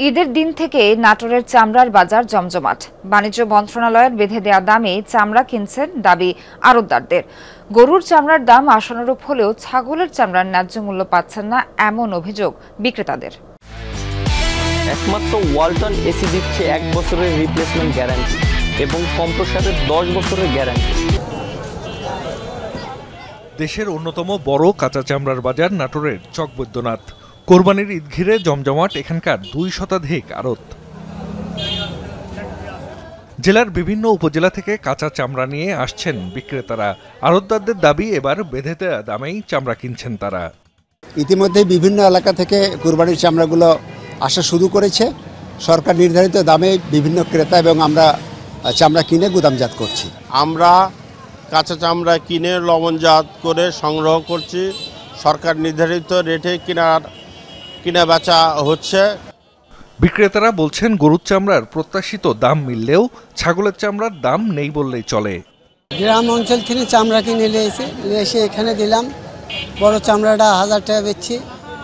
ঈদের দিন থেকে নাটোরের চামড়ার বাজার জমজমাট। বাণিজ্য মন্ত্রণালয়ের বেঁধে দেওয়া দামে চামড়া কিনছেন দাবি আড়তদারদের। গরুর চামড়ার দাম আশানুরূপ হলেও ছাগলের চামড়ার ন্যায্য মূল্য পাচ্ছেন না, এমন অভিযোগ বিক্রেতাদের। একমাত্র ওয়ালটন এসি দিচ্ছে 1 বছরের রিপ্লেসমেন্ট গ্যারান্টি এবং কম্প্রেসারের 10 বছরের গ্যারান্টি। দেশের অন্যতম বড় কাঁচা চামড়ার বাজার নাটোরের চকবৈদ্যনাথ। কোরবানির ঈদ ঘিরে জমজমাট এখানকার 2 শতাধিক আড়ত। জেলার বিভিন্ন উপজেলা থেকে কাঁচা চামড়া নিয়ে আসছেন বিক্রেতারা। আড়তদারদের দাবি, এবার বেঁধে দেওয়া দামেই চামড়া কিনছেন তারা। ইতিমধ্যে বিভিন্ন এলাকা থেকে কোরবানির চামড়াগুলো আসা শুরু করেছে। সরকার নির্ধারিত দামে বিভিন্ন ক্রেতা এবং আমরা চামড়া কিনে গুদামজাত করছি। আমরা কাঁচা চামড়া কিনে লবণজাত করে সংগ্রহ করছি। সরকার নির্ধারিত রেটে কিনা বেচা হচ্ছে। বিক্রেতারা বলছেন, গরুর চামড়ার প্রত্যাশিত দাম মিললেও ছাগলের চামড়ার দাম নেই বললেই চলে। গ্রাম অঞ্চল থেকে চামড়া কিনে এসে এখানে দিলাম। বড় চামড়াটা 1000 টাকা বেচছি,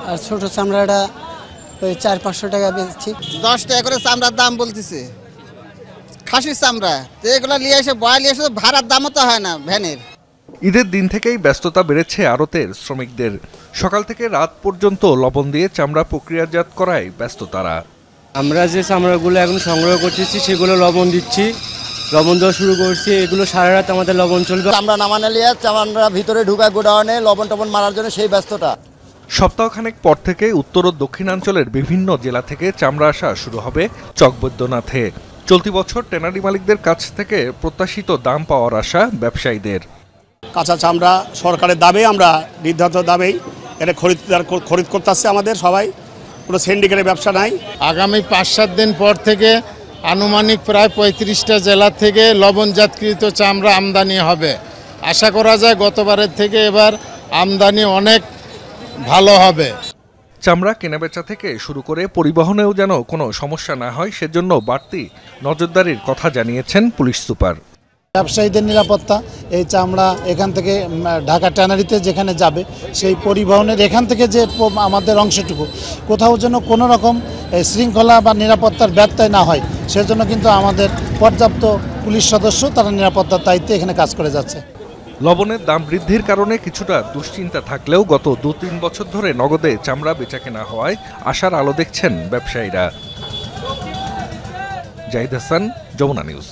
আর ছোট চামড়াটা ওই 400-500 টাকা বেচছি। 10 টাকা করে চামড়ার দাম বলতেছে, খাসির চামড়া। তো এগুলো নিয়ে এসে বয়াল এসে ভাড়ার দামও তো হয় না ভ্যানের। ঈদের দিন থেকেই ব্যস্ততা বেড়েছে আড়তের শ্রমিকদের। সকাল থেকে রাত পর্যন্ত লবণ দিয়ে চামড়া প্রক্রিয়াজাত করায় ব্যস্ত তারা। আমরা যে চামড়াগুলো এখন সংগ্রহ করতেছি সেগুলো লবণ দিচ্ছি, লবণ দেওয়া শুরু করছি। এগুলো সারা রাত আমাদের লবণ চলবে। চামড়া নামানো নিয়ে চামড়া ভিতরে ঢুকা গোডাউনে লবণ টবণ মারার জন্য সেই ব্যস্ততা। সপ্তাহখানেক পর থেকে উত্তর ও দক্ষিণাঞ্চলের বিভিন্ন জেলা থেকে চামড়া আসা শুরু হবে চকবৈদ্যনাথে। চলতি বছর ট্যানারি মালিকদের কাছ থেকে প্রত্যাশিত দাম পাওয়ার আশা ব্যবসায়ীদের। কাঁচা চামড়া সরকারের দামে, আমরা নির্ধারিত দামেই এটা খরিদ করতে আসছে আমাদের সবাই। কোনো সিন্ডিকেটের ব্যবসা নাই। আগামী 5-7 দিন পর থেকে আনুমানিক প্রায় 35টা জেলা থেকে লবণজাতকৃত চামড়া আমদানি হবে। আশা করা যায় গতবারের থেকে এবার আমদানি অনেক ভালো হবে। চামড়া কেনাবেচা থেকে শুরু করে পরিবহনেও যেন কোনো সমস্যা না হয়, সেজন্য বাড়তি নজরদারির কথা জানিয়েছেন পুলিশ সুপার। ব্যবসায়ীদের নিরাপত্তা, এই চামড়া এখান থেকে ঢাকা ট্যানারিতে যেখানে যাবে সেই পরিবহনের এখান থেকে যে আমাদের অংশটুকু কোথাও যেন কোনো রকম শৃঙ্খলা বা নিরাপত্তার ব্যত্যয় না হয়, সেজন্য কিন্তু আমাদের পর্যাপ্ত পুলিশ সদস্য তারা নিরাপত্তার দায়িত্বে এখানে কাজ করে যাচ্ছে। লবণের দাম বৃদ্ধির কারণে কিছুটা দুশ্চিন্তা থাকলেও গত 2-3 বছর ধরে নগদে চামড়া বেচাকেনা হওয়ায় আশার আলো দেখছেন ব্যবসায়ীরা। জাহিদ হাসান, যমুনা নিউজ।